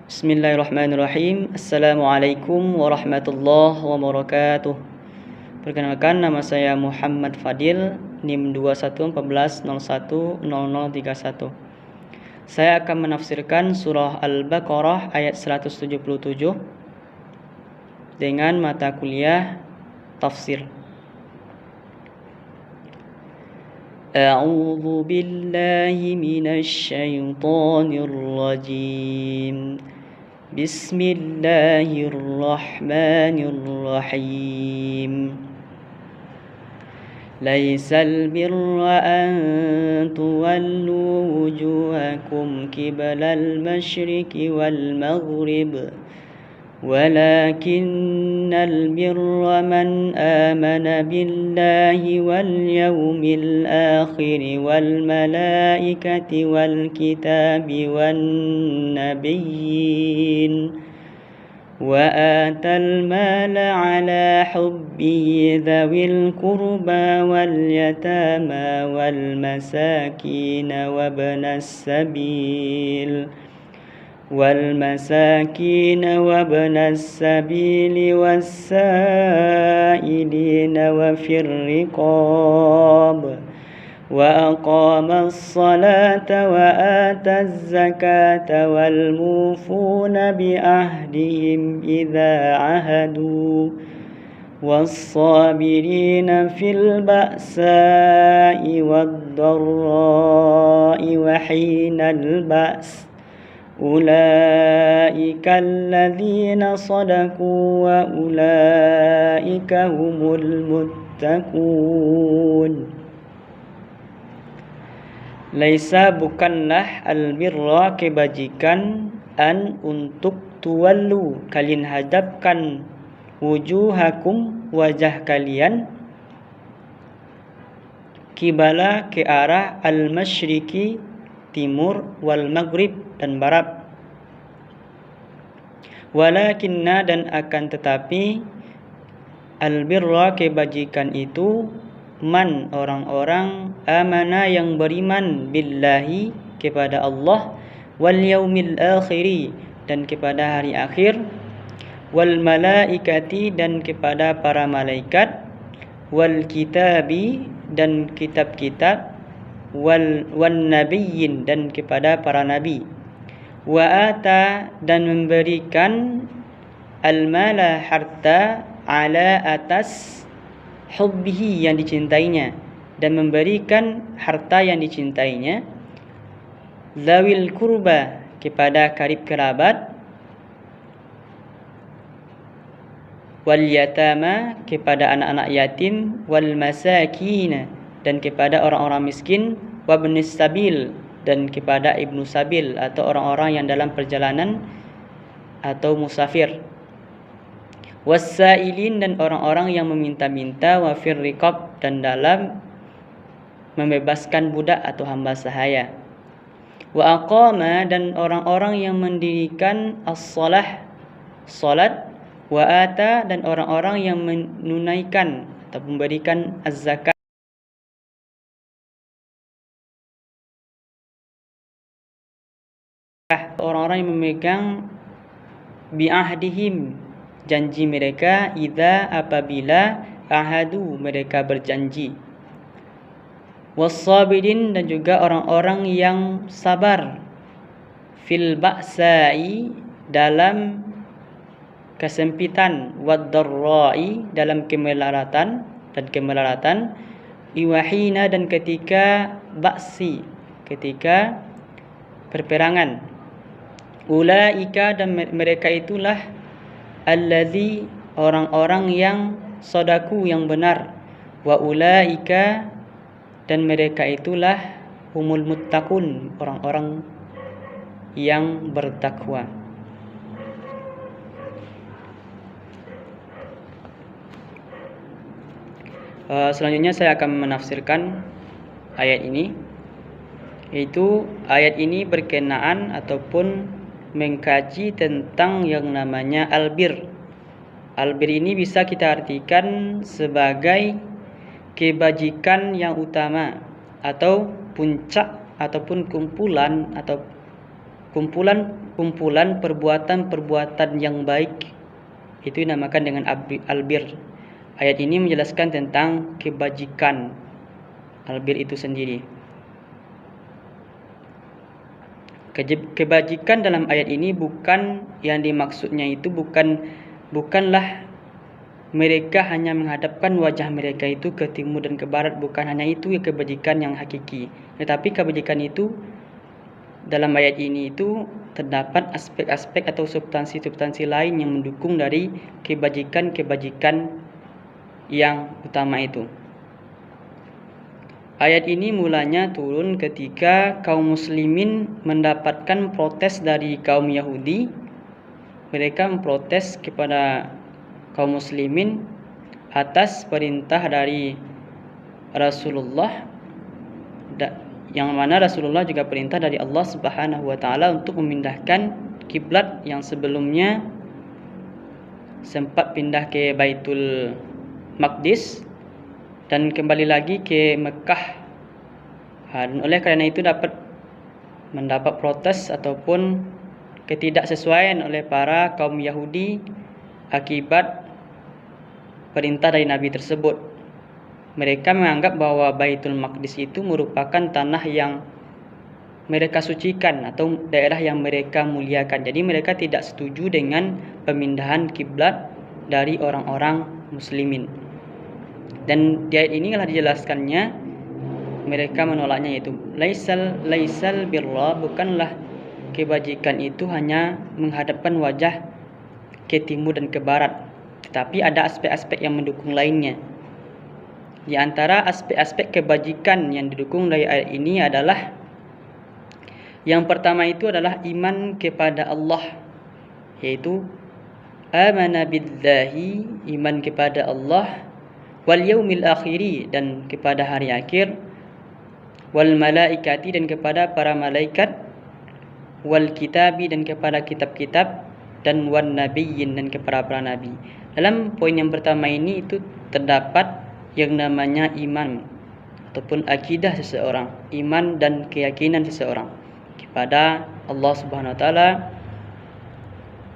Bismillahirrahmanirrahim. Assalamualaikum warahmatullahi wabarakatuh. Perkenalkan, nama saya Muhammad Fadil, NIM 2114010031. Saya akan menafsirkan surah Al-Baqarah ayat 177 dengan mata kuliah tafsir. A'udzu billahi minasy syaithanir rajim. Bismillahirrahmanirrahim. Laisal birra an tuwallu wujuhakum qibalal masyriqi wal maghrib, walakinnal birra man amana billahi wal yawmil akhir wal malaikati wal kitabi wan nabiyyin wa atal mala ala hubbihi dhawil qurba wal yatama wal masakin wa ibnas sabil والمساكين وابن السبيل والسائلين وفي الرقاب وأقام الصلاة وآتى الزكاة والموفون بعهدهم إذا عهدوا والصابرين في البأساء والضراء وحين البأس Ulaika alladzina sadaku wa ulaika humul muttaqun. Laisa, bukanlah, albirra, kebajikan, an, untuk, tuwallu, kalian hadapkan, wujuhakum, wajah kalian, kibala, ke arah, al-masyriqi, timur, wal maghrib, dan barat. Walakinna, dan akan tetapi, albirra, kebajikan itu, man, orang-orang, amana, yang beriman, billahi, kepada Allah, wal yaumil akhiri, dan kepada hari akhir, wal malaikati, dan kepada para malaikat, wal kitabi, dan kitab-kitab, wan nabiyyin, dan kepada para nabi, wa ata, dan memberikan, al-mala, harta, ala, atas, hubbihi, yang dicintainya, dan memberikan harta yang dicintainya, zawil kurba, kepada karib kerabat, wal yatama, kepada anak-anak yatim, wal masakin, dan kepada orang-orang miskin, wabnis sabil, dan kepada ibnu sabil, atau orang-orang yang dalam perjalanan atau musafir, wassailin, dan orang-orang yang meminta-minta, wafir riqab, dan dalam membebaskan budak atau hamba sahaya, wa aqama, dan orang-orang yang mendirikan as-salah, salat, wa ata, dan orang-orang yang menunaikan atau memberikan az-zakat, orang-orang yang memegang bi'ahdihim, janji mereka, idza, apabila, ahadu, mereka berjanji, wassabirin, dan juga orang-orang yang sabar, fil ba'sai, dalam kesempitan, wad-darrai, dalam kemelaratan dan kemelaratan, iwahina, dan ketika ba'si, ketika perperangan, ulaika, dan mereka itulah, allazi, orang-orang yang sadaku, yang benar, wa ulaika, dan mereka itulah, humul muttaqun, orang-orang yang bertakwa. Selanjutnya saya akan menafsirkan ayat ini, yaitu ayat ini berkenaan ataupun mengkaji tentang yang namanya albir. Albir ini bisa kita artikan sebagai kebajikan yang utama atau puncak ataupun kumpulan atau kumpulan perbuatan-perbuatan yang baik, itu dinamakan dengan albir. Ayat ini menjelaskan tentang kebajikan albir itu sendiri. Kebajikan dalam ayat ini bukan yang dimaksudnya itu bukanlah mereka hanya menghadapkan wajah mereka itu ke timur dan ke barat, bukan hanya itu kebajikan yang hakiki. Tetapi kebajikan itu dalam ayat ini itu terdapat aspek-aspek atau substansi-substansi lain yang mendukung dari kebajikan-kebajikan yang utama itu. Ayat ini mulanya turun ketika kaum muslimin mendapatkan protes dari kaum Yahudi. Mereka memprotes kepada kaum muslimin atas perintah dari Rasulullah, yang mana Rasulullah juga perintah dari Allah Subhanahu wa taala untuk memindahkan kiblat yang sebelumnya sempat pindah ke Baitul Maqdis dan kembali lagi ke Mekah. Dan oleh karena itu mendapat protes ataupun ketidaksesuaian oleh para kaum Yahudi akibat perintah dari Nabi tersebut. Mereka menganggap bahwa Baitul Maqdis itu merupakan tanah yang mereka sucikan atau daerah yang mereka muliakan. Jadi mereka tidak setuju dengan pemindahan kiblat dari orang-orang muslimin. Dan di ayat ini telah dijelaskannya mereka menolaknya, itu laisal birra, bukanlah kebajikan itu hanya menghadapkan wajah ke timur dan ke barat, tetapi ada aspek-aspek yang mendukung lainnya. Di antara aspek-aspek kebajikan yang didukung dari ayat ini adalah yang pertama itu adalah iman kepada Allah, yaitu amana billahi, iman kepada Allah, wal yaumil akhiri, dan kepada hari akhir, wal malaikati, dan kepada para malaikat, wal kitabi, dan kepada kitab-kitab, dan wan nabiyyin, dan kepada para nabi. Dalam poin yang pertama ini itu terdapat yang namanya iman ataupun akidah seseorang, iman dan keyakinan seseorang kepada Allah Subhanahu wa taala,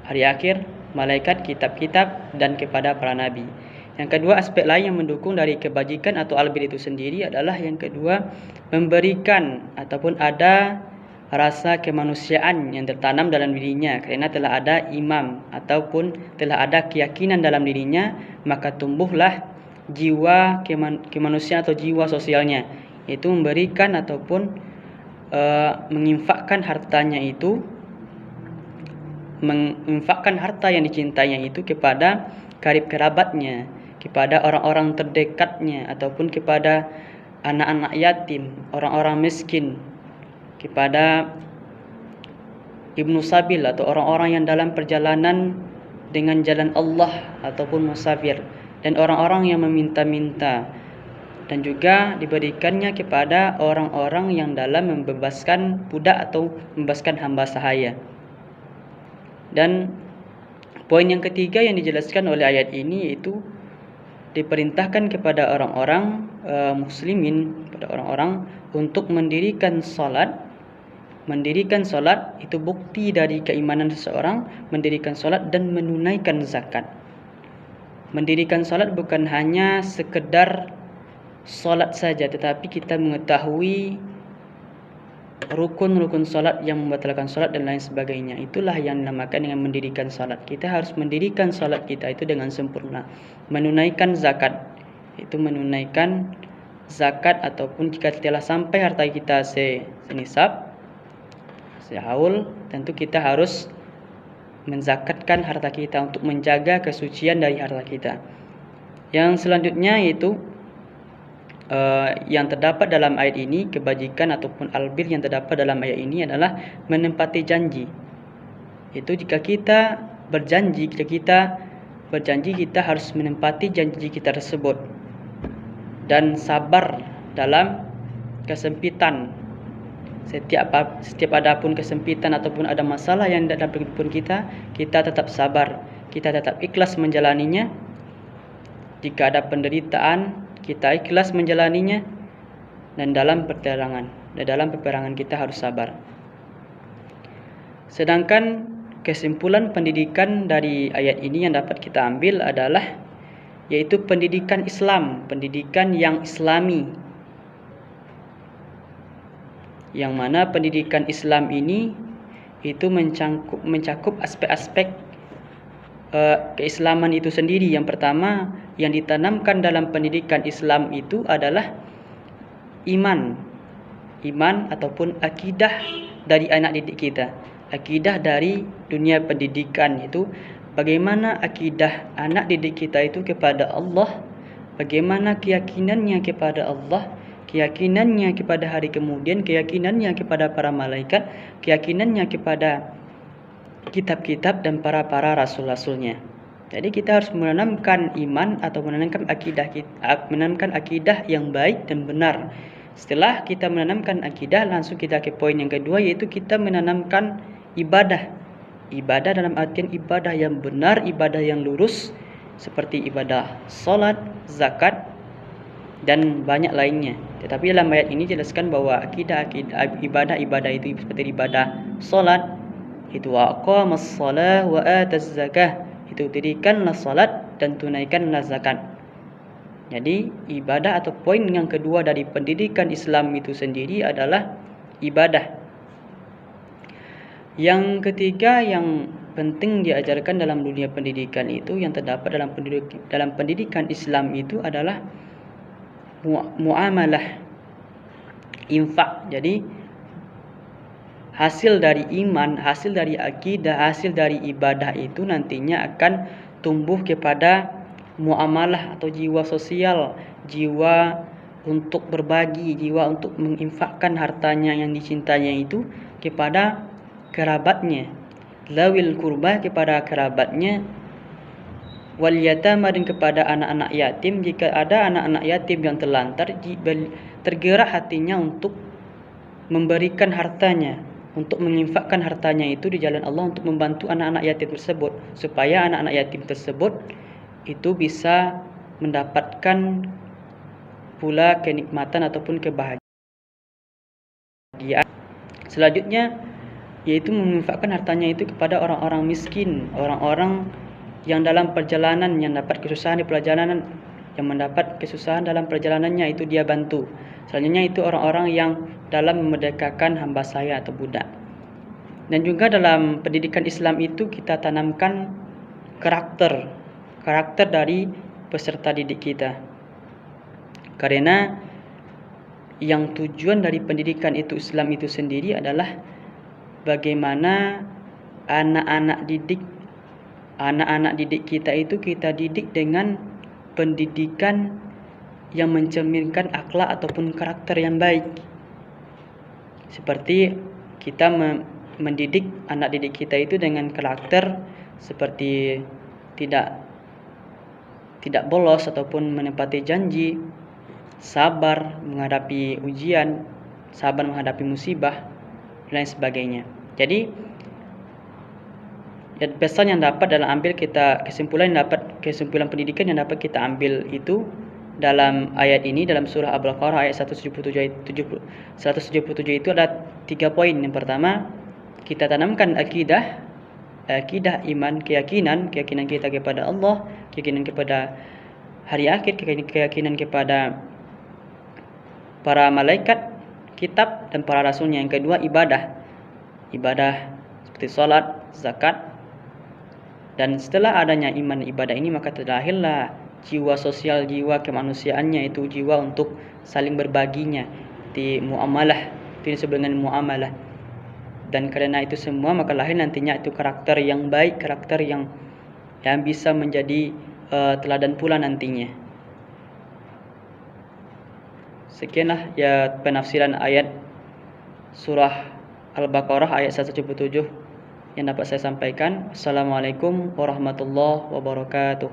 hari akhir, malaikat, kitab-kitab, dan kepada para nabi. Yang kedua, aspek lain yang mendukung dari kebajikan atau albir itu sendiri adalah yang kedua, memberikan ataupun ada rasa kemanusiaan yang tertanam dalam dirinya karena telah ada imam ataupun telah ada keyakinan dalam dirinya, maka tumbuhlah jiwa kemanusiaan atau jiwa sosialnya, yaitu memberikan ataupun menginfakkan hartanya itu, menginfakkan harta yang dicintainya itu kepada karib kerabatnya, kepada orang-orang terdekatnya, ataupun kepada anak-anak yatim, orang-orang miskin, kepada ibnu sabil atau orang-orang yang dalam perjalanan dengan jalan Allah ataupun musafir, dan orang-orang yang meminta-minta, dan juga diberikannya kepada orang-orang yang dalam membebaskan budak atau membebaskan hamba sahaya. Dan poin yang ketiga yang dijelaskan oleh ayat ini yaitu diperintahkan kepada orang-orang muslimin, kepada orang-orang untuk mendirikan salat. Mendirikan salat itu bukti dari keimanan seseorang, mendirikan salat dan menunaikan zakat. Mendirikan salat bukan hanya sekedar salat saja, tetapi kita mengetahui rukun-rukun salat yang membatalkan salat dan lain sebagainya. Itulah yang dinamakan dengan mendirikan salat. Kita harus mendirikan salat kita itu dengan sempurna. Menunaikan zakat, itu menunaikan zakat, ataupun jika telah sampai harta kita senisab, sehaul, tentu kita harus menzakatkan harta kita untuk menjaga kesucian dari harta kita. Yang selanjutnya yaitu yang terdapat dalam ayat ini, kebajikan ataupun albir yang terdapat dalam ayat ini adalah menempati janji. Itu jika kita berjanji, kita harus menempati janji kita tersebut dan sabar dalam kesempitan. Setiap ada pun kesempitan ataupun ada masalah yang dalam kehidupan kita tetap sabar, kita tetap ikhlas menjalaninya. Jika ada penderitaan, kita ikhlas menjalaninya, dan dalam peperangan kita harus sabar. Sedangkan kesimpulan pendidikan dari ayat ini yang dapat kita ambil adalah yaitu pendidikan Islam, pendidikan yang Islami. Yang mana pendidikan Islam ini itu mencakup aspek-aspek keislaman itu sendiri. Yang pertama yang ditanamkan dalam pendidikan Islam itu adalah iman ataupun akidah dari anak didik kita. Akidah dari dunia pendidikan itu bagaimana akidah anak didik kita itu kepada Allah, bagaimana keyakinannya kepada Allah, keyakinannya kepada hari kemudian, keyakinannya kepada para malaikat, keyakinannya kepada kitab-kitab dan para rasul-rasulnya. Jadi kita harus menanamkan iman atau menanamkan akidah yang baik dan benar. Setelah kita menanamkan akidah, langsung kita ke poin yang kedua, yaitu kita menanamkan ibadah. Ibadah dalam artian ibadah yang benar, ibadah yang lurus, seperti ibadah salat, zakat, dan banyak lainnya. Tetapi dalam ayat ini jelaskan bahwa ibadah itu seperti ibadah salat, itu aqamas shalah wa ataz zakah, itu dirikanlah salat dan tunaikanlah zakat. Jadi ibadah atau poin yang kedua dari pendidikan Islam itu sendiri adalah ibadah. Yang ketiga yang penting diajarkan dalam dunia pendidikan itu, yang terdapat dalam pendidikan Islam itu adalah muamalah, infak. Jadi hasil dari iman, hasil dari akidah, hasil dari ibadah itu nantinya akan tumbuh kepada muamalah atau jiwa sosial, jiwa untuk berbagi, jiwa untuk menginfakkan hartanya yang dicintanya itu kepada kerabatnya, lawil kurba kepada kerabatnya, wal yatama dan kepada anak-anak yatim. Jika ada anak-anak yatim yang terlantar, tergerak hatinya untuk memberikan hartanya, untuk menginfakkan hartanya itu di jalan Allah untuk membantu anak-anak yatim tersebut, supaya anak-anak yatim tersebut itu bisa mendapatkan pula kenikmatan ataupun kebahagiaan. Selanjutnya yaitu menginfakkan hartanya itu kepada orang-orang miskin, orang-orang yang dalam perjalanan, yang dapat kesusahan di perjalanan, yang mendapat kesusahan dalam perjalanannya itu dia bantu. Selanjutnya itu orang-orang yang dalam memerdekakan hamba sahaya atau budak. Dan juga dalam pendidikan Islam itu kita tanamkan karakter dari peserta didik kita. Karena yang tujuan dari pendidikan itu Islam itu sendiri adalah bagaimana anak-anak didik kita itu kita didik dengan pendidikan yang mencerminkan akhlak ataupun karakter yang baik. Seperti kita mendidik anak didik kita itu dengan karakter seperti tidak bolos ataupun menepati janji, sabar menghadapi ujian, sabar menghadapi musibah, dan lain sebagainya. Jadi pesan yang dapat kesimpulan pendidikan yang dapat kita ambil itu dalam ayat ini, dalam surah Al-Baqarah ayat 177 itu ada 3 poin. Yang pertama, kita tanamkan akidah iman, keyakinan kita kepada Allah, keyakinan kepada hari akhir, keyakinan kepada para malaikat, kitab dan para rasulnya. Yang kedua, ibadah seperti salat, zakat. Dan setelah adanya iman ibadah ini, maka terlahirlah jiwa sosial, jiwa kemanusiaannya, itu jiwa untuk saling berbaginya di muamalah, itu disebut dengan muamalah. Dan karena itu semua, maka lahir nantinya itu karakter yang baik, karakter yang bisa menjadi teladan pula nantinya. Sekianlah ya penafsiran ayat surah Al-Baqarah ayat 177 yang dapat saya sampaikan. Assalamualaikum warahmatullahi wabarakatuh.